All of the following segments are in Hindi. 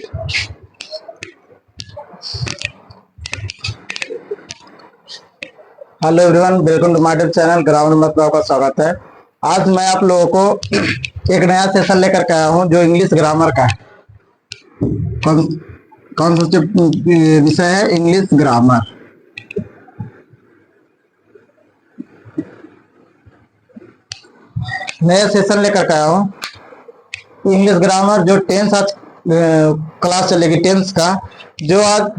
Hello everyone, welcome to my channel grammar में आपका स्वागत है। आज मैं आप लोगों को एक नया सेशन लेकर के आया हूं जो इंग्लिश ग्रामर का है। कौन सा विषय है? English grammar. नया सेशन लेकर के आया हूं इंग्लिश ग्रामर। जो टेंस आज क्लास चलेगी टेंस का, जो आज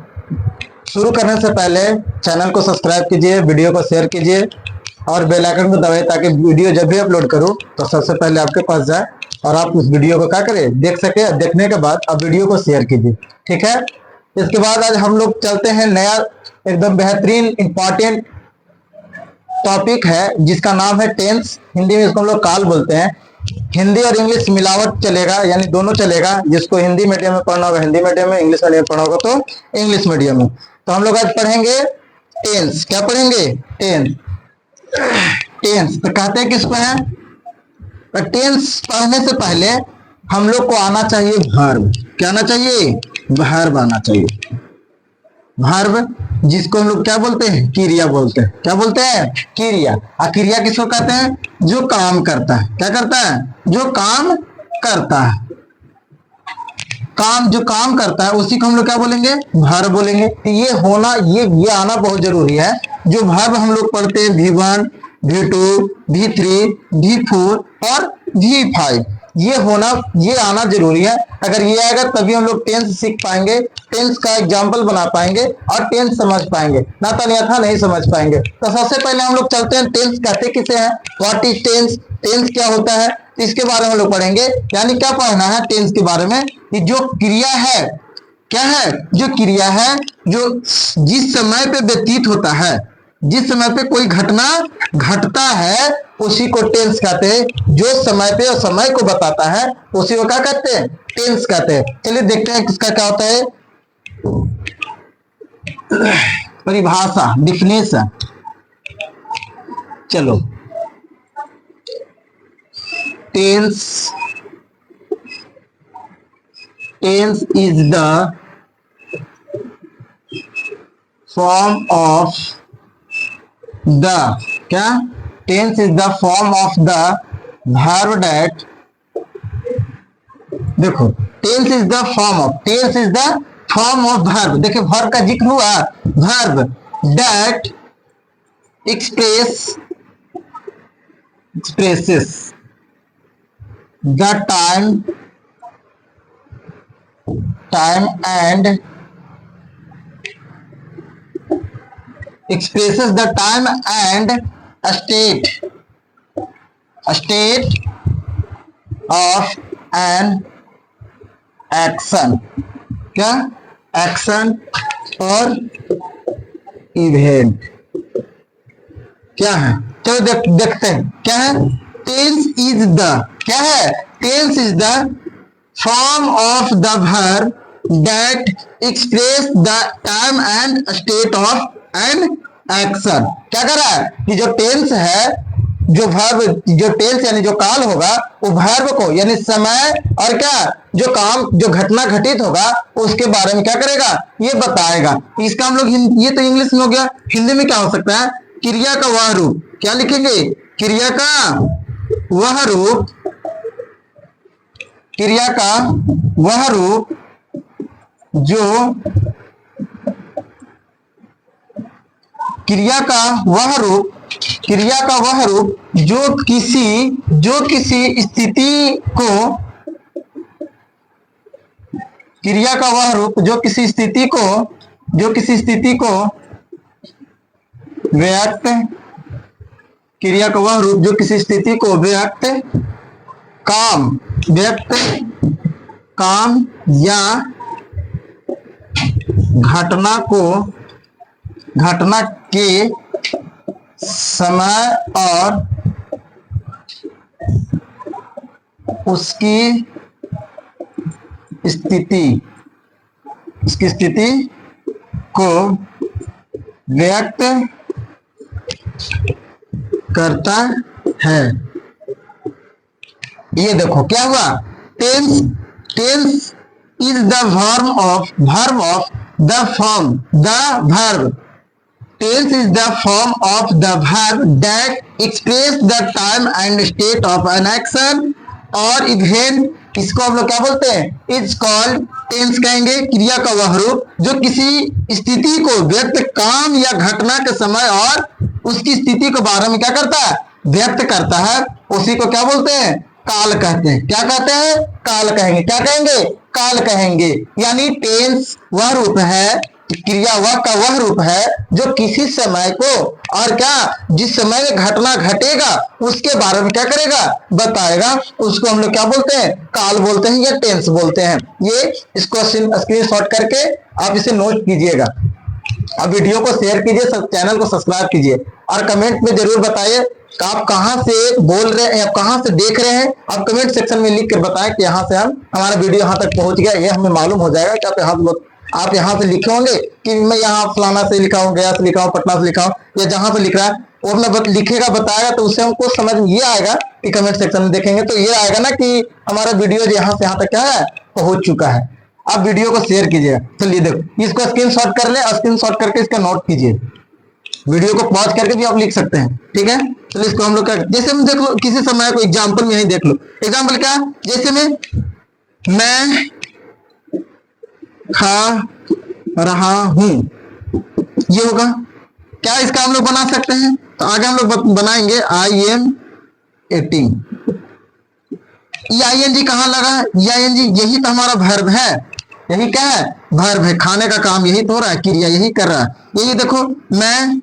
शुरू करने से पहले चैनल को सब्सक्राइब कीजिए, वीडियो को शेयर कीजिए और बेल आइकन को दबाइए ताकि वीडियो जब भी अपलोड करूं तो सबसे पहले आपके पास जाए और आप उस वीडियो को क्या करें, देख सके। देखने के बाद आप वीडियो को शेयर कीजिए, ठीक है। इसके बाद आज हम लोग चलते हैं नया एकदम बेहतरीन इंपॉर्टेंट टॉपिक है जिसका नाम है टेंस। हिंदी में इसको हम लोग काल बोलते हैं। हिंदी और इंग्लिश मिलावट चलेगा, यानी दोनों चलेगा। जिसको हिंदी मीडियम में पढ़ना होगा हिंदी मीडियम में, इंग्लिश मीडियम में पढ़ना होगा तो इंग्लिश मीडियम में। तो हम लोग आज पढ़ेंगे टेंस। क्या पढ़ेंगे? टेंस। टेंस तो कहते हैं किसको है? तो टेंस पढ़ने से पहले हम लोग को आना चाहिए वर्ब। क्या आना चाहिए? वर्ब आना चाहिए। वर्ब जिसको हम लोग क्या बोलते हैं? क्रिया बोलते हैं। क्या बोलते हैं? क्रिया। और क्रिया किसको कहते हैं? जो काम करता है। क्या करता है? जो काम करता है। काम जो काम करता है उसी को हम लोग क्या बोलेंगे? वर्ब बोलेंगे। तो ये होना, ये आना बहुत जरूरी है। जो वर्ब हम लोग पढ़ते हैं V1, V2, V3, V4 और V5, ये होना, ये आना जरूरी है। अगर ये आएगा तभी हम लोग टेंस सीख पाएंगे, टेंस का एग्जाम्पल बना पाएंगे और टेंस समझ पाएंगे। ना तो अन्यथा नहीं समझ पाएंगे। तो सबसे पहले हम लोग चलते हैं टेंस कहते किसे हैं, व्हाट इज टेंस, टेंस क्या होता है, इसके बारे में हम लोग पढ़ेंगे। यानी क्या पढ़ना है टेंस के बारे में कि जो क्रिया है, क्या है? जो क्रिया है जो जिस समय पे व्यतीत होता है, जिस समय पे कोई घटना घटता है उसी को टेंस कहते हैं। जो समय पे और समय को बताता है उसी को क्या कहते हैं? टेंस कहते हैं। चलिए देखते हैं किसका क्या होता है। परिभाषा, डिफिनेशन। चलो, tense is the form of the, क्या? Tense is the form of the verb that, देखो tense is the form of, tense is the form of verb. देखिए वर्ब का जिक्र हुआ, verb that expresses the time and expresses the time and state of an action। क्या? एक्शन और इवेंट क्या है? चलो देखते हैं क्या है। टेंस इज द, क्या है? Tense is the form of the verb that express the time and state of an action. क्या कर रहा है कि जो टेंस है, जो वर्ब, जो टेंस यानी जो काल होगा वो वर्ब को यानी समय और क्या, जो काम, जो घटना घटित होगा उसके बारे में क्या करेगा? ये बताएगा। इसका हम लोग ये तो इंग्लिश में हो गया। हिंदी में क्या हो सकता है? क्रिया का वह रूप। क्या लिखेंगे? क्रिया का वह रूप, क्रिया का वह रूप जो, क्रिया का वह रूप, क्रिया का वह रूप जो किसी स्थिति को, क्रिया का वह रूप जो किसी स्थिति को व्यक्त, क्रिया का वह रूप जो किसी स्थिति को व्यक्त, काम या घटना के समय और उसकी स्थिति को व्यक्त करता है। ये देखो क्या हुआ, tense is the verb of the form the verb. Tense is the form of the verb that express the time and state of an action or event. इसको हम लोग क्या बोलते हैं? इट्स कॉल्ड टेंस कहेंगे, क्रिया का वह रूप जो किसी स्थिति को व्यक्त काम या घटना के समय और उसकी स्थिति के बारे में क्या करता है? व्यक्त करता है। उसी को क्या बोलते हैं? काल कहते हैं। क्या कहते हैं? काल कहेंगे। क्या कहेंगे? काल कहेंगे। यानी टेंस वह रूप है, क्रिया का वह रूप है जो किसी समय को और क्या जिस समय में घटना घटेगा उसके बारे में क्या करेगा? बताएगा। उसको हम लोग क्या बोलते हैं? काल बोलते हैं या टेंस बोलते हैं। ये इसको स्क्रीनशॉट करके आप इसे नोट कीजिएगा। अब वीडियो को शेयर कीजिए, चैनल को सब्सक्राइब कीजिए और कमेंट में जरूर बताइए आप कहां से बोल रहे हैं, आप कहां से देख रहे हैं। आप कमेंट सेक्शन में लिख कर बताएं कि यहाँ से हमारा वीडियो यहाँ तक पहुंच गया। ये हमें मालूम हो जाएगा कि आप यहाँ से लिखे होंगे कि मैं यहाँ फलाना से लिखा हूँ, गया से लिखा हूँ, पटना से लिखा हूँ, या जहां से लिख रहा है वो अपना लिखेगा, बताएगा, तो उससे हमको समझ ये आएगा कि कमेंट सेक्शन में देखेंगे तो ये आएगा ना कि हमारा वीडियो यहाँ से यहाँ तक क्या है? पहुंच चुका है। आप वीडियो को शेयर कीजिएगा। चलिए देखो, इसको स्क्रीनशॉट कर ले, स्क्रीनशॉट करके इसका नोट कीजिए। वीडियो को पॉज करके भी आप लिख सकते हैं, ठीक है। चलिए इसको हम लोग जैसे हम देख लो, किसी समय को एग्जाम्पल में यही देख लो। एग्जाम्पल क्या? जैसे मैं खा रहा हूं, ये होगा क्या? इसका हम लोग बना सकते हैं। तो आगे हम लोग बनाएंगे I am eating. I N G कहां लगा? आई एन जी यही तो हमारा वर्ब है। यही क्या है? वर्ब है। खाने का काम यही तो हो रहा है, क्रिया यही कर रहा है। यही देखो, मैं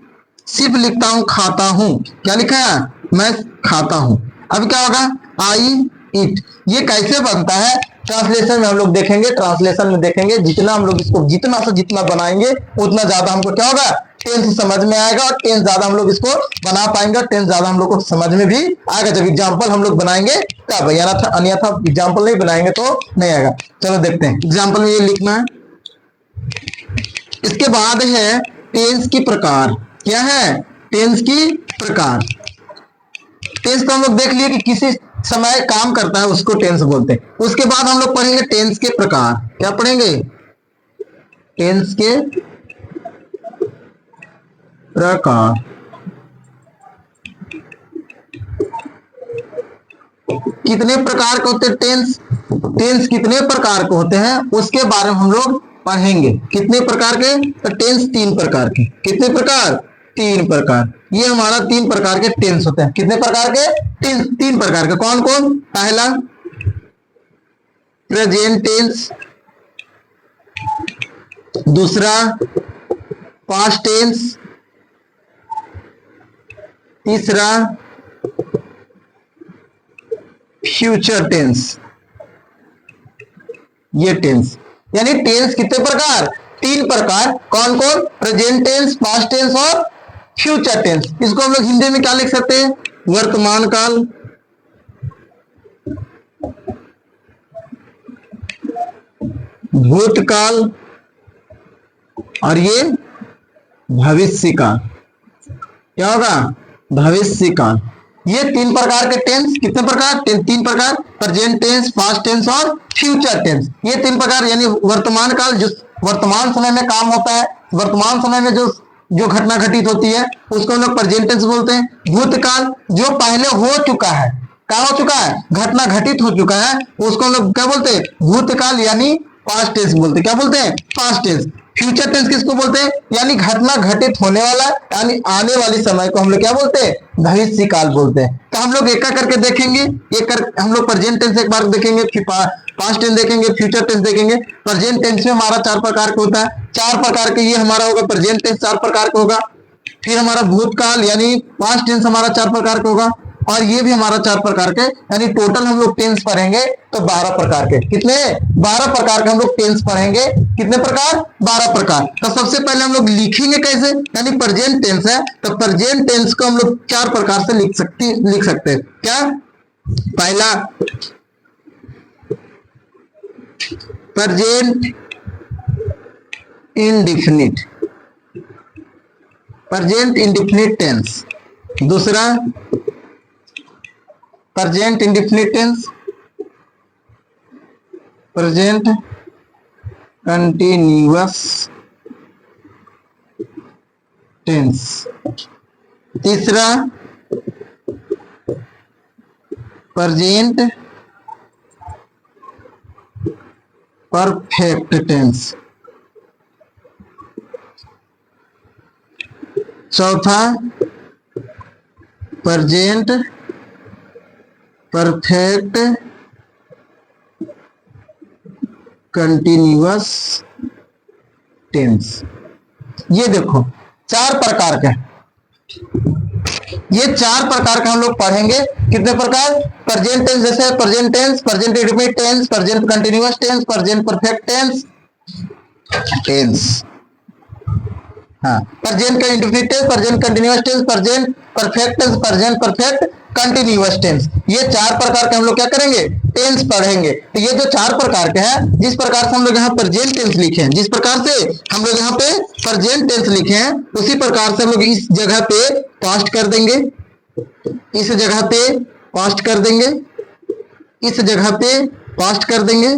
सिर्फ लिखता हूं खाता हूं। क्या लिखा है? मैं खाता हूं। अब क्या होगा? आई इट। ये कैसे बनता है? ट्रांसलेशन में हम लोग देखेंगे। ट्रांसलेशन में देखेंगे, जितना हम लोग इसको जितना से जितना बनाएंगे उतना ज्यादा हमको क्या होगा? टेंस समझ में आएगा और टेंस ज्यादा हम लोग इसको बना पाएंगे, टेंस ज्यादा हम लोग को समझ में भी आएगा जब एग्जाम्पल हम लोग बनाएंगे तब। अन्यथा एग्जाम्पल नहीं बनाएंगे तो नहीं आएगा। चलो देखते हैं। एग्जाम्पल में ये लिखना है। इसके बाद है टेंस की प्रकार। क्या है? टेंस की प्रकार। टेंस तो हम लोग देख लिए कि किसी समय काम करता है उसको टेंस बोलते हैं। उसके बाद हम लोग पढ़ेंगे टेंस के प्रकार। क्या पढ़ेंगे? टेंस के प्रकार। कितने प्रकार के होते हैं टेंस? टेंस कितने प्रकार के होते हैं उसके बारे में हम लोग पढ़ेंगे। कितने प्रकार के? तो टेंस 3 प्रकार के। कितने प्रकार? 3 प्रकार। ये हमारा 3 प्रकार के टेंस होते हैं। कितने प्रकार के? 3 प्रकार के। कौन कौन? पहला प्रेजेंट टेंस, दूसरा पास्ट टेंस, तीसरा फ्यूचर टेंस। ये टेंस यानी टेंस कितने प्रकार? 3 प्रकार। कौन कौन? प्रेजेंट टेंस, पास्ट टेंस और फ्यूचर टेंस। इसको हम लोग हिंदी में क्या लिख सकते हैं? वर्तमान काल, भूतकाल और ये भविष्य काल। क्या होगा? भविष्य काल। ये 3 प्रकार के टेंस। कितने प्रकार? 3 प्रकार। प्रेजेंट टेंस, पास्ट टेंस और फ्यूचर टेंस। ये 3 प्रकार यानी वर्तमान काल जो वर्तमान समय में काम होता है, वर्तमान समय में जो घटना घटित होती है उसको हम लोग प्रेजेंट टेंस बोलते हैं। भूतकाल जो पहले हो चुका है, क्या हो चुका है? घटना घटित हो चुका है, उसको हम लोग क्या बोलते हैं? भूतकाल यानी पास्ट टेंस बोलते हैं। क्या बोलते हैं? Past tense. फ्यूचर टेंस किसको बोलते हैं? यानी घटना घटित होने वाला यानी आने वाली समय को हम लोग क्या बोलते हैं? भविष्य काल बोलते हैं। तो हम लोग एक करके देखेंगे। हम लोग प्रेजेंट टेंस एक बार देखेंगे, फिर पास्ट टेंस देखेंगे, फ्यूचर टेंस देखेंगे। प्रेजेंट टेंस में हमारा 4 प्रकार का होता है। 4 प्रकार के ये हमारा होगा प्रेजेंट टेंस 4 प्रकार का होगा। फिर हमारा भूतकाल यानी पास्ट टेंस हमारा 4 प्रकार का होगा और ये भी हमारा 4 प्रकार के। यानी टोटल हम लोग टेंस पढ़ेंगे तो 12 प्रकार के। कितने? 12 प्रकार के हम लोग टेंस पढ़ेंगे। कितने प्रकार? 12 प्रकार। तो सबसे पहले हम लोग लिखेंगे कैसे? यानी प्रेजेंट टेंस है तो प्रेजेंट टेंस को हम लोग 4 प्रकार से लिख सकते हैं। क्या? पहला present indefinite, present indefinite tense. दूसरा present indefinite tense, present continuous tense. तीसरा प्रेजेंट परफेक्ट टेंस। चौथा प्रेजेंट परफेक्ट कंटिन्यूअस टेंस। ये देखो चार प्रकार के, ये चार प्रकार का हम लोग पढ़ेंगे। कितने प्रकार? प्रेजेंट टेंस, जैसे present tense, present indefinite tense, present continuous tense, present perfect tense. हाँ, प्रेजेंट का indefinite tense, present continuous tense, present perfect tense, present perfect continuous tense. ये चार प्रकार के हम लोग क्या करेंगे? टेंस पढ़ेंगे। तो ये जो चार प्रकार के हैं, जिस प्रकार से हम लोग यहाँ प्रेजेंट टेंस लिखे हैं, जिस प्रकार से हम लोग यहाँ पे प्रेजेंट टेंस लिखे हैं, उसी प्रकार से हम लोग इस जगह पे पास्ट कर देंगे, इस जगह पे पास्ट कर देंगे, इस जगह पे पास्ट कर देंगे,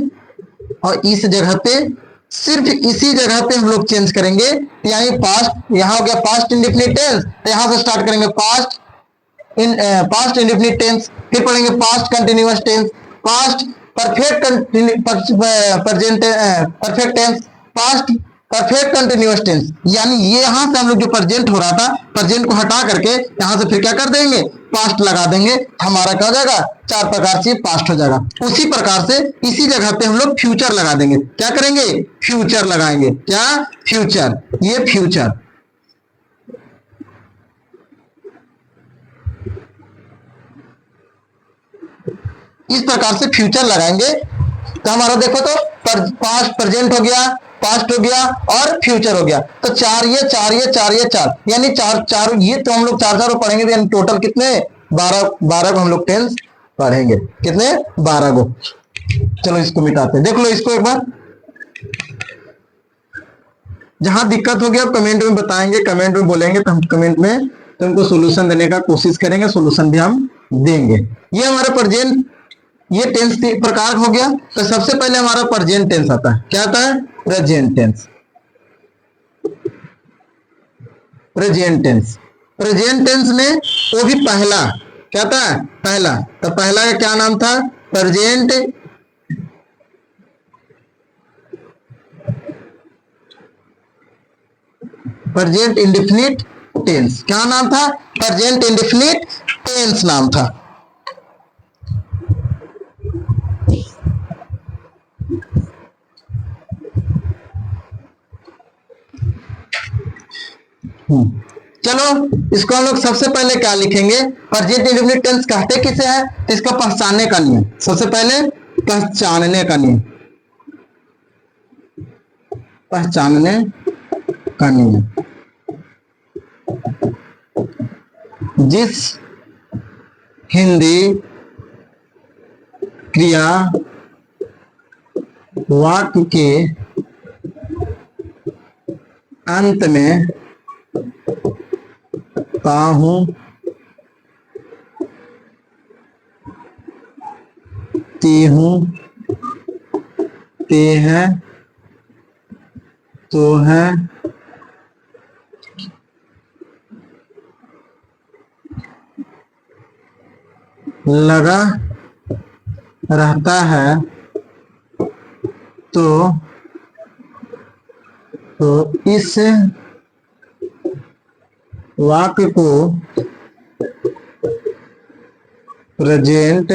और इस जगह पे सिर्फ इसी जगह पे हम लोग चेंज करेंगे। यानी पास्ट, यहाँ हो गया पास्ट इंडेफिनिट टेंस, तो यहाँ से स्टार्ट करेंगे पास्ट इंडेफिनिट टेंस, फिर पढ़ेंगे past continuous tense, past perfect perfect tense, past perfect continuous tense. यानी ये यहाँ से हम लोग जो प्रेजेंट हो रहा था, प्रेजेंट को हटा करके यहाँ से फिर क्या कर देंगे? पास्ट लगा देंगे। हमारा क्या हो जाएगा? चार प्रकार से पास्ट हो जाएगा। उसी प्रकार से इसी जगह पे हम लोग फ्यूचर लगा देंगे। क्या करेंगे? फ्यूचर लगाएंगे। क्या? फ्यूचर। ये फ्यूचर, इस प्रकार से फ्यूचर लगाएंगे। तो हमारा देखो तो पास्ट, प्रेजेंट हो गया, पास्ट हो गया और फ्यूचर हो गया। तो चार, ये चार, ये चार, ये चार, यानी चार ये तो हम लोग चार चार पढ़ेंगे। यानी टोटल कितने? 12 को हम लोग टेंस पढ़ेंगे। कितने? 12 को। चलो इसको मिटाते हैं, देख लो इसको एक बार। जहां दिक्कत होगी आप कमेंट में बताएंगे, कमेंट में बोलेंगे, तो हम कमेंट में तुमको सोल्यूशन देने का कोशिश करेंगे, सोल्यूशन भी हम देंगे। ये हमारा प्रेजेंट, ये टेंस प्रकार हो गया। तो सबसे पहले हमारा प्रेजेंट टेंस आता है। क्या आता है? Present tense. Present tense, present tense में वो भी पहला क्या था? पहला। तो पहला का क्या नाम था? Present indefinite tense. क्या नाम था? प्रेजेंट इंडेफिनिट टेंस नाम था। चलो इसको हम लोग सबसे पहले क्या लिखेंगे? प्रेजेंट इंडेफिनिट टेंस कहते किसे है? तो इसका पहचानने का नियम, सबसे पहले पहचानने का नियम, पहचानने का नियम। जिस हिंदी क्रिया वाक्य के अंत में ताहूं, तीहूं, ते है, तो है, लगा रहता है, तो इस वाक्य को प्रेजेंट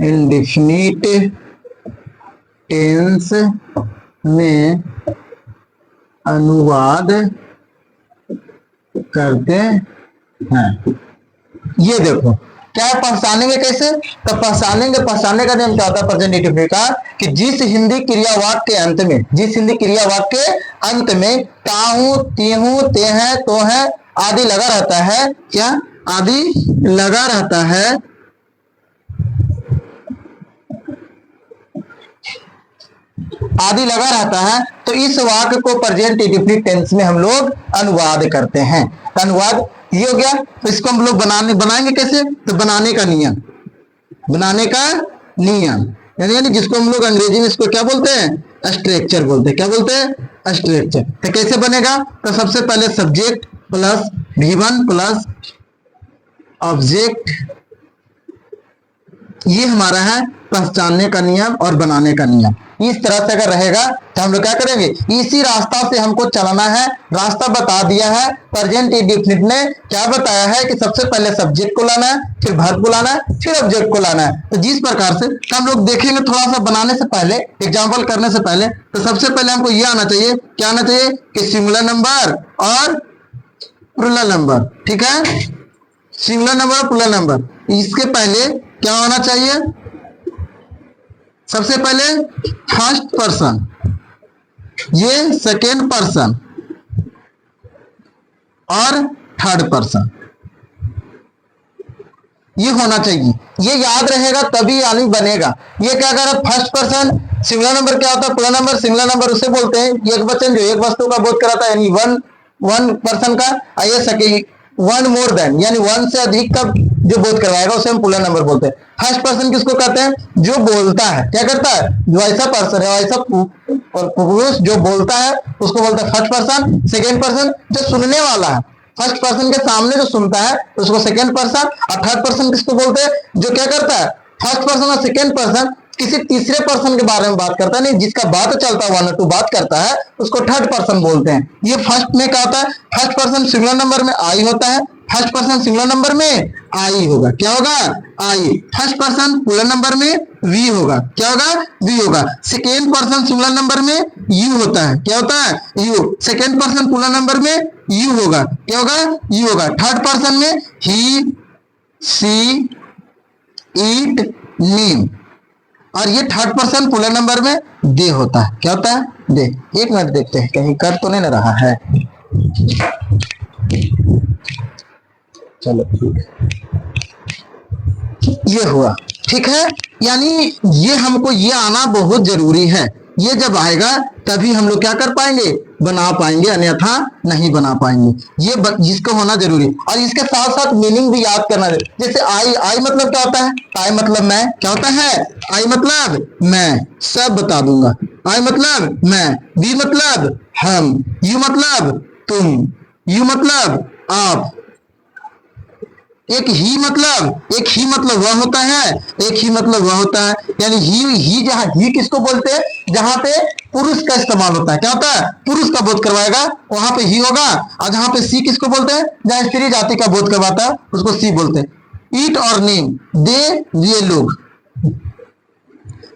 इंडेफिनिट टेंस में अनुवाद करते हैं। ये देखो क्या पहचानेंगे कैसे? तो पहचानने का नियम क्या होता है प्रेजेंट इंडेफिनिट का? कि जिस हिंदी क्रिया वाक्य के अंत में, जिस हिंदी क्रिया वाक्य के अंत में ताहूं, तीहूं, ते हैं, तो है आदि लगा रहता है। क्या? आदि लगा रहता है, आदि लगा रहता है, तो इस वाक्य को प्रेजेंट इंडेफिनिट टेंस में हम लोग अनुवाद करते हैं। अनुवाद ये हो गया। तो इसको हम लोग बनाएंगे कैसे? तो बनाने का नियम, बनाने का नियम। यानी जिसको हम लोग अंग्रेजी में इसको क्या बोलते हैं, स्ट्रक्चर बोलते हैं। क्या बोलते हैं, स्ट्रक्चर। तो कैसे बनेगा, तो सबसे पहले subject plus V1 plus object, ये हमारा है पहचानने का नियम और बनाने का नियम। इस तरह से अगर रहेगा तो हम लोग क्या करेंगे, इसी रास्ता से हमको चलना है। रास्ता बता दिया है, प्रेजेंट इंडेफिनिट ने क्या बताया है कि सबसे पहले सब्जेक्ट को लाना है, फिर वर्ब को लाना है, फिर ऑब्जेक्ट को लाना है। तो जिस प्रकार से तो हम लोग देखेंगे थोड़ा सा बनाने से पहले, एग्जाम्पल करने से पहले, तो सबसे पहले हमको ये आना चाहिए, क्या आना चाहिए कि सिंगुलर नंबर और प्लूरल नंबर। ठीक है, सिंगुलर नंबर और प्लूरल नंबर। इसके पहले क्या होना चाहिए, सबसे पहले फर्स्ट पर्सन, ये सेकेंड पर्सन और थर्ड पर्सन, ये होना चाहिए। ये याद रहेगा तभी यानी बनेगा। ये क्या कर रहा है, फर्स्ट पर्सन सिंगुलर नंबर क्या होता है, प्लूरल नंबर सिंगुलर नंबर उसे बोलते हैं एक वचन जो एक वस्तु का बोध कराता है, यानी वन पर्सन का। ये सके वन मोर देन, यानी वन से अधिक का जो बोध करवाएगा उसे हम प्लूरल नंबर बोलते हैं। फर्स्ट पर्सन किसको कहते हैं, जो बोलता है, क्या करता है, जो ऐसा पर्सन है, ऐसा पुरुष जो बोलता है उसको बोलते हैं फर्स्ट पर्सन। सेकेंड पर्सन जो सुनने वाला है, फर्स्ट पर्सन के सामने जो सुनता है उसको सेकेंड पर्सन। और थर्ड पर्सन किसको बोलते हैं, जो क्या करता है, फर्स्ट पर्सन और सेकेंड पर्सन किसी तीसरे पर्सन के बारे में बात करता है, नहीं जिसका बात चलता है, वन टू बात करता है, उसको थर्ड पर्सन बोलते हैं। ये फर्स्ट में क्या होता है, फर्स्ट पर्सन सिंगुलर नंबर में आई होता है, फर्स्ट पर्सन सिंगुलर नंबर में आई होगा, क्या होगा, I. First person plural number में वी होगा, क्या होगा, वी होगा। सेकेंड पर्सन सिंगुलर नंबर में यू होता है, क्या होता है, you. Second person plural number में यू होगा, क्या होगा, यू होगा। थर्ड पर्सन में ही, सी, इट, नीम। और ये थर्ड पर्सन प्लूरल नंबर में दे होता है, क्या होता है, दे। एक मिनट देखते हैं कहीं कर तो नहीं ना रहा है, चलो ठीक है, ये हुआ। ठीक है, यानी ये हमको ये आना बहुत जरूरी है। ये जब आएगा तभी हम लोग क्या कर पाएंगे, बना पाएंगे, अन्यथा नहीं बना पाएंगे। ये जिसको होना जरूरी। और इसके साथ साथ मीनिंग भी याद करना है। जैसे आई मतलब क्या होता है, आई मतलब मैं, क्या होता है, आई मतलब मैं, सब बता दूंगा। आई मतलब मैं, वी मतलब हम, यू मतलब तुम, यू मतलब आप, एक ही मतलब वह होता है, एक ही मतलब वह होता है। यानी ही जहां ही किसको बोलते हैं, जहां पे पुरुष का इस्तेमाल होता है, क्या होता है, पुरुष का बोध करवाएगा वहां पे ही होगा। और जहां पे सी किसको बोलते हैं, जहां स्त्री जाति का बोध करवाता है उसको सी बोलते हैं। ईट और नेम, दे ये लोग,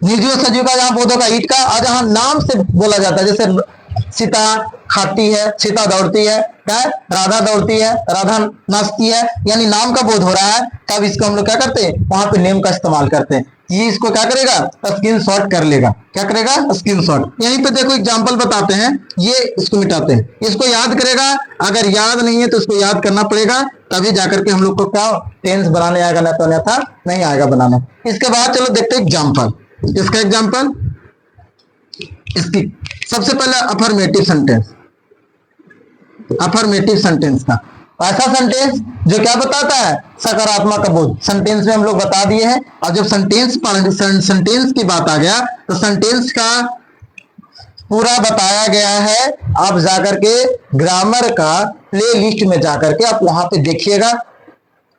निर्जीव सजीव का जहां बोध होगा ईट का, और जहां नाम से बोला जाता है, जैसे सीता खाती है, सीता दौड़ती है, क्या, राधा दौड़ती है, राधा नाचती है, यानी नाम का बोध हो रहा है, तब इसको हम लोग क्या करते हैं, वहां पे नेम का इस्तेमाल करते हैं। ये इसको क्या करेगा, स्क्रीन शॉट कर लेगा, क्या करेगा, स्क्रीन शॉट। यहीं पे देखो एग्जांपल बताते हैं, ये इसको मिटाते हैं, इसको याद करेगा। अगर याद नहीं है तो इसको याद करना पड़ेगा, तभी जाकर के हम लोग को क्या टेंस बनाने आएगा, ना तो अन्यथा नहीं आएगा बनाने। इसके बाद चलो देखते हैं एग्जाम्पल। इसका एग्जाम्पल, इसकी सबसे पहले अफर्मेटिव सेंटेंस, अफर्मेटिव सेंटेंस का ऐसा सेंटेंस जो क्या बताता है, सकारात्मक का बोध। सेंटेंस में हम लोग बता दिए हैं। और जब सेंटेंस की बात आ गया तो सेंटेंस का पूरा बताया गया है। आप जाकर के ग्रामर का प्ले लिस्ट में जाकर के आप वहां पे देखिएगा,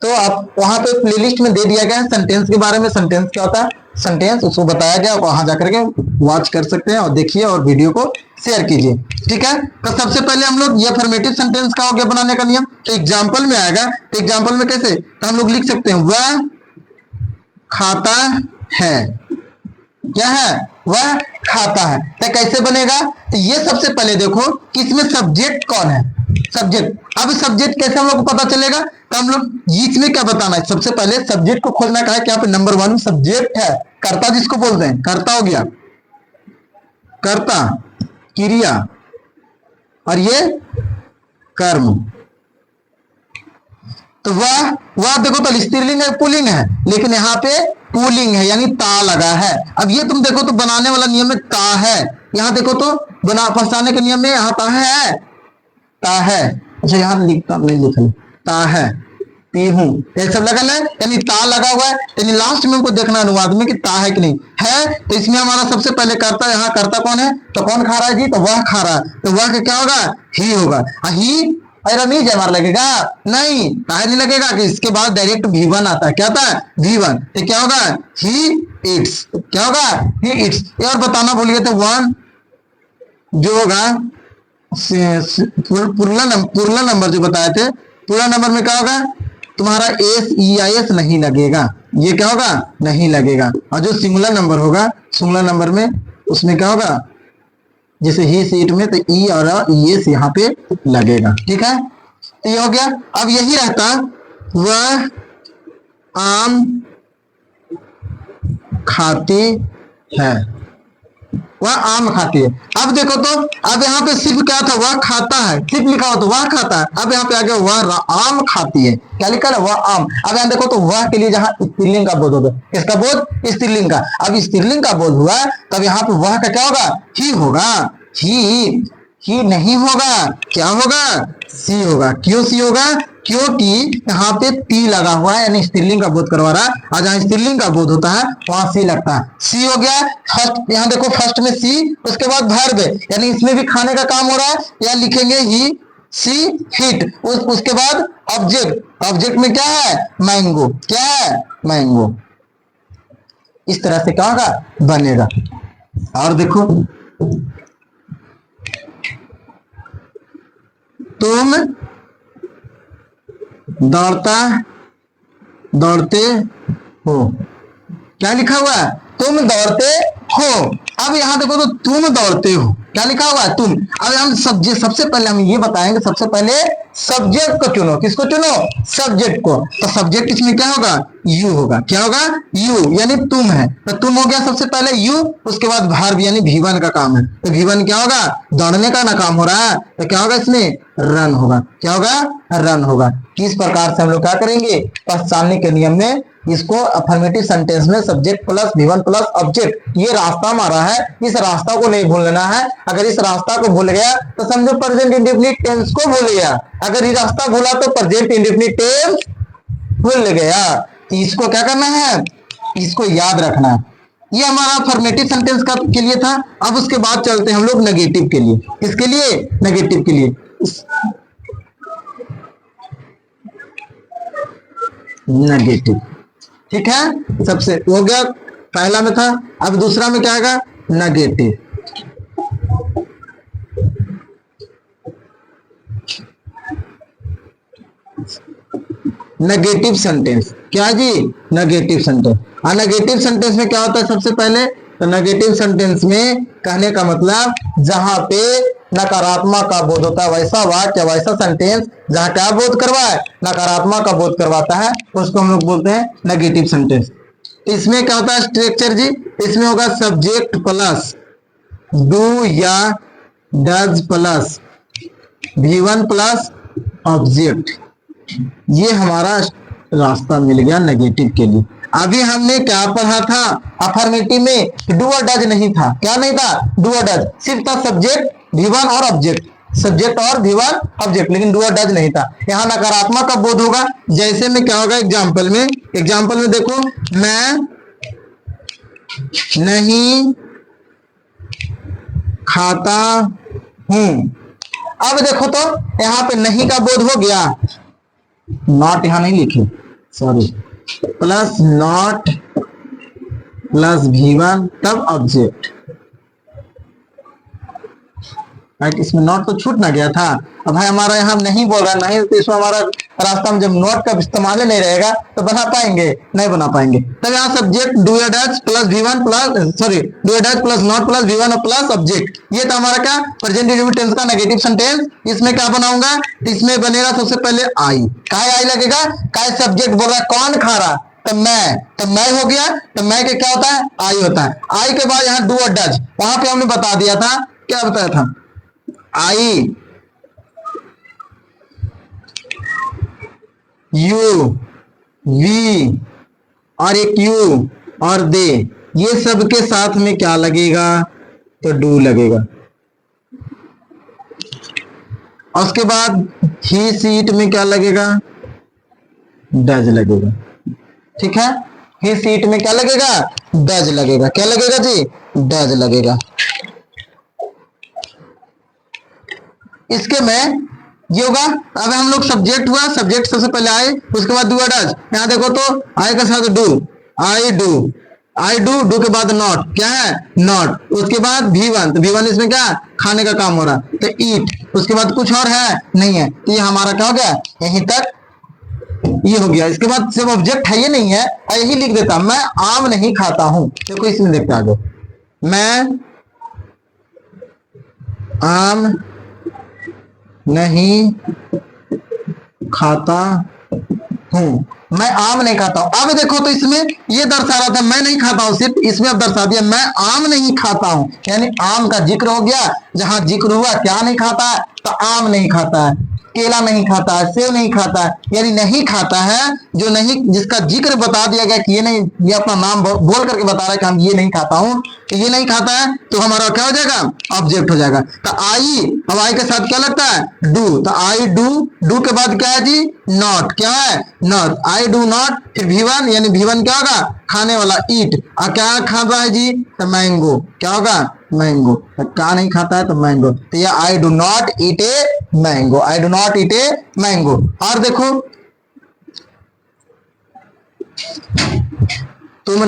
तो आप वहां पे प्लेलिस्ट में दे दिया गया है सेंटेंस के बारे में। सेंटेंस क्या होता है, सेंटेंस उसको बताया गया, वहां जाकर के वॉच कर सकते हैं और देखिए और वीडियो को शेयर कीजिए। ठीक है, तो सबसे पहले हम लोग ये अफर्मेटिव सेंटेंस का हो गया बनाने का नियम। तो एग्जाम्पल में आएगा, तो एग्जाम्पल में कैसे, तो हम लोग लिख सकते हैं वह खाता है, क्या है, वह खाता है। तो कैसे बनेगा, तो ये सबसे पहले देखो कि इसमें सब्जेक्ट कौन है, सब्जेक्ट। अब सब्जेक्ट कैसे हम लोग को पता चलेगा, तो हम लोग इसमें क्या बताना है, सबसे पहले सब्जेक्ट को खोजना का है। क्या पे नंबर 1 सब्जेक्ट है, कर्ता जिसको बोलते हैं, कर्ता हो गया, कर्ता क्रिया, और ये कर्म। तो वह देखो तो स्त्रीलिंग है पुल्लिंग है, लेकिन यहाँ पे पुल्लिंग है, यानी ता लगा है। अब ये तुम देखो तो बनाने वाला नियम में ता है, यहाँ देखो तो बना फंसाने के नियम में यहाँ ता है, ता है। अच्छा यहाँ लिखता नहीं, लिखा ता है, ती हूं, ये सब लगल है, यानी ता लगा हुआ है, यानी लास्ट में हमको देखना अनुवाद में कि ता है कि नहीं है। तो इसमें हमारा सबसे पहले कर्ता, यहाँ कर्ता कौन है, तो कौन खा रहा है जी, तो वह खा रहा है, तो वह का क्या होगा, ही होगा। ही अरे नहीं जयमार लगेगा, नहीं काहे नहीं लगेगा कि इसके बाद डायरेक्ट V1 आता है, क्या आता है V1, तो क्या होगा ही इट्स, क्या होगा ही इट्स। और बताना भूल गए थे वन जो होगा पूर्ण नंबर जो बताए थे, पूर्ण नंबर में क्या होगा तुम्हारा SEIS नहीं लगेगा, ये क्या होगा नहीं लगेगा। और जो सिंगुलर नंबर होगा, सिंगुलर नंबर में उसमें क्या होगा, जैसे ही सीट में तो ई और ES यहाँ पे लगेगा, ठीक है। तो ये हो गया। अब यही रहता वह आम खाती है, वह आम खाती है। अब देखो तो अब यहाँ पे सिर्फ क्या था, वह खाता है, सिर्फ लिखा हो तो वह खाता है। अब यहाँ पे आ गया वह आम खाती है, क्या लिखा है वह आम। अब यहाँ देखो तो वह के लिए जहाँ स्त्रीलिंग का बोध होगा, इसका बोध स्त्रीलिंग का, अब स्त्रीलिंग का बोध हुआ तब यहाँ पे वह का क्या होगा ही होगा, ही नहीं होगा, क्या होगा सी होगा। क्यों सी होगा, क्योंकि यहाँ पे ती लगा हुआ है, यानी स्त्रीलिंग का बोध करवा रहा है, और जहाँ स्त्रीलिंग का बोध होता है वहां सी लगता है, सी हो गया। फर्स्ट यहाँ देखो फर्स्ट में सी, उसके बाद वर्ब, यानी इसमें भी खाने का काम हो रहा है, या लिखेंगे ही सी हिट, उसके बाद ऑब्जेक्ट, ऑब्जेक्ट में क्या है मैंगो, क्या है मैंगो। इस तरह से क्या होगा बनेगा। और देखो तुम दौड़ते हो, क्या लिखा हुआ है तुम दौड़ते हो। अब यहाँ देखो तो तुम दौड़ते हो, क्या लिखा हुआ है तुम। अब हम सबसे पहले हम ये बताएंगे, सबसे पहले सब्जेक्ट को चुनो, किसको चुनो सब्जेक्ट को। तो सब्जेक्ट इसमें क्या होगा यू होगा, क्या होगा यू, यानी तुम है, तो तुम हो गया सबसे पहले यू, उसके बाद वर्ब यानी V1 का काम है, तो V1 क्या होगा दौड़ने का ना काम हो रहा है, तो क्या होगा इसमें रन होगा, क्या होगा रन होगा। किस प्रकार से हम लोग क्या करेंगे पहचानने के नियम में, इसको अफर्मेटिव सेंटेंस में subject plus V1 plus object, ये रास्ता हमारा है, इस रास्ता को नहीं भूलना है। अगर इस रास्ता को भूल गया तो समझो प्रेजेंट इंडेफिनिट टेंस को भूल गया, अगर ये रास्ता भूला तो प्रेजेंट इंडेफिनिट टेंस भूल गया। इसको क्या करना है, इसको याद रखना है। ये हमारा अफर्मेटिव सेंटेंस का के लिए था। अब उसके बाद चलते हैं हम लोग नेगेटिव के लिए, किसके लिए नेगेटिव के लिए, नेगेटिव, ठीक है। सबसे हो गया पहला में था, अब दूसरा में क्या आएगा नेगेटिव। नेगेटिव सेंटेंस, क्या जी नेगेटिव सेंटेंस। और नेगेटिव सेंटेंस में क्या होता है सबसे पहले, तो नेगेटिव सेंटेंस में कहने का मतलब जहां पे नकारात्मक का बोध होता है, वैसा वाक्य वैसा सेंटेंस जहां क्या बोध करवाए नकारात्मक का बोध करवाता है, उसको हम लोग बोलते हैं नेगेटिव सेंटेंस। इसमें क्या होता है स्ट्रक्चर जी, इसमें होगा सब्जेक्ट प्लस डू या does plus V1 plus object, ये हमारा रास्ता मिल गया नेगेटिव के लिए। अभी हमने क्या पढ़ा था अफर्मेटिव में, डू और डज नहीं था, क्या नहीं था डू और डज, सिर्फ था सब्जेक्ट V1 और ऑब्जेक्ट, सब्जेक्ट और V1 ऑब्जेक्ट, लेकिन डू और डज नहीं था। यहाँ नकारात्मक का बोध होगा, जैसे में क्या होगा एग्जाम्पल में देखो मैं नहीं खाता हूं। अब देखो तो यहाँ पे नहीं का बोध हो गया, नॉट यहां नहीं लिखे sorry, plus not plus V1 तब ऑब्जेक्ट, इसमें नॉट तो छूट ना गया था। अब भाई हमारा यहाँ नहीं बोल रहा नहीं, तो इसमें हमारा रास्ता में जब नॉट का इस्तेमाल नहीं रहेगा तो बना पाएंगे नहीं बना पाएंगे। तब यहाँ सब्जेक्ट डू या does plus V1 plus sorry do या does plus not plus V1 plus object, ये था हमारा क्या प्रेजेंट इंडेफिनिट टेंस का नेगेटिव सेंटेंस। इसमें क्या बनाऊंगा, इसमें बनेगा सबसे पहले आई, काय लगेगा, काय सब्जेक्ट बोल रहा है कौन खा रहा, तो मैं हो गया, तो मैं के क्या होता है आई होता है। आई के बाद यहाँ डू और डज, वहां पे हमने बता दिया था, क्या बताया था आई यू वी और एक यू और दे, ये सब के साथ में क्या लगेगा तो डू लगेगा। और उसके बाद ही सीट में क्या लगेगा डज लगेगा। ठीक है, ही सीट में क्या लगेगा, डज लगेगा। क्या लगेगा जी, डज लगेगा। इसके में ये होगा। अब हम लोग सब्जेक्ट हुआ, सब्जेक्ट सबसे पहले आए, उसके बाद डू डज। यहां देखो तो आई के साथ do, I do, I do, do के बाद नॉट, क्या है, नॉट। उसके बाद V1, तो V1 इसमें क्या, खाने का काम हो रहा, तो ईट। उसके बाद कुछ और है नहीं है, तो ये हमारा क्या हो गया, यहीं तक ये हो गया। इसके बाद सिर्फ ऑब्जेक्ट है, ये नहीं है, यही लिख देता, मैं आम नहीं खाता हूं। देखो इसमें देखते आगे, मैं आम नहीं खाता हूं, मैं आम नहीं खाता हूं। अब देखो तो इसमें ये दर्शा रहा था मैं नहीं खाता हूं, सिर्फ इसमें अब दर्शा दिया मैं आम नहीं खाता हूं, यानी आम का जिक्र हो गया। जहां जिक्र हुआ क्या नहीं खाता है, तो आम नहीं खाता है, केला नहीं खाता है, सेब नहीं खाता है, यानी नहीं खाता है जो नहीं, जिसका जिक्र बता दिया गया कि ये नहीं, ये अपना नाम बोल करके बता रहा है कि हम ये नहीं खाता हूं, तो ये नहीं खाता है, तो हमारा क्या हो जाएगा, ऑब्जेक्ट हो जाएगा। तो आई, अब आई के साथ क्या लगता है, डू, तो आई डू, डू के बाद क्या है जी, नॉट, क्या है, नॉट, आई डू नॉट। फिर V1, यानी V1 क्या होगा, खाने वाला, ईट, और क्या खाता है जी, तो मैंगो, क्या होगा, मैंगो। क्या नहीं खाता है, तो मैंगो। तो ये I do not eat a mango, I do not eat a mango. और देखो, तुम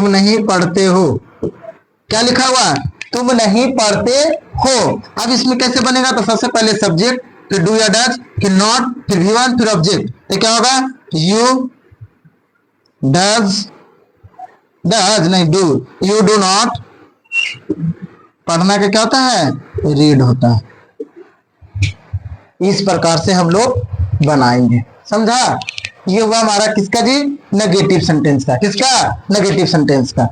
नहीं पढ़ते हो, क्या लिखा हुआ, तुम नहीं पढ़ते हो। अब इसमें कैसे बनेगा, तो सबसे पहले सब्जेक्ट, फिर डू या डज, फिर नॉट, फिर V1, फिर ऑब्जेक्ट। तो क्या होगा, यू डज, डज नहीं डू, यू डू नॉट, पढ़ना का क्या होता है, रीड होता है। इस प्रकार से हम लोग बनाएंगे, समझा। ये हुआ हमारा किसका जी, नेगेटिव सेंटेंस का, किसका, नेगेटिव सेंटेंस का।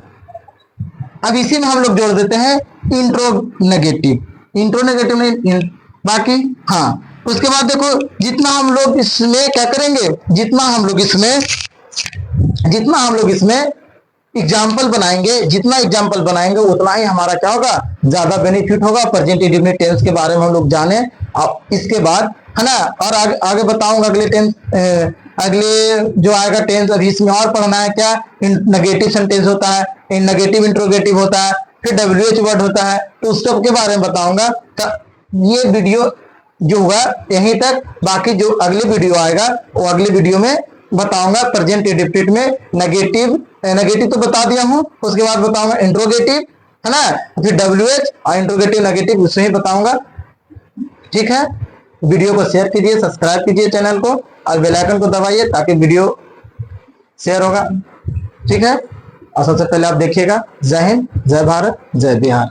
अब इसी में हम लोग जोड़ देते हैं इंट्रोनेगेटिव, इंट्रोनेगेटिव नहीं बाकी, हाँ। उसके बाद देखो, जितना हम लोग इसमें क्या करेंगे, जितना हम लोग इसमें एग्जाम्पल बनाएंगे, जितना एग्जाम्पल बनाएंगे उतना ही हमारा क्या होगा, ज्यादा बेनिफिट होगा। प्रेजेंट इंडेफिनिट टेंस के बारे में हम लोग जाने। अब इसके बाद है ना, और आगे बताऊंगा अगले टेंस, अगले जो आएगा टेंस। अभी इसमें और पढ़ना है क्या, नेगेटिव सेंटेंस होता है, नेगेटिव इंट्रोगेटिव होता है, फिर WH वर्ड होता है, तो उस सब के बारे में बताऊंगा। तो ये वीडियो जो होगा यहीं तक, बाकी जो अगले वीडियो आएगा वो अगले वीडियो में बताऊंगा। प्रेजेंट इंडेफिनिट में नेगेटिव तो बता दिया हूं, उसके बाद बताऊंगा इंट्रोगेटिव, है ना, फिर WH और इंट्रोगेटिव नेगेटिव उसमें ही बताऊंगा। ठीक है, वीडियो को शेयर कीजिए, सब्सक्राइब कीजिए चैनल को, और बेल आइकन को दबाइए ताकि वीडियो शेयर होगा। ठीक है, और सबसे पहले आप देखिएगा। जय हिंद, जय भारत, जय बिहार।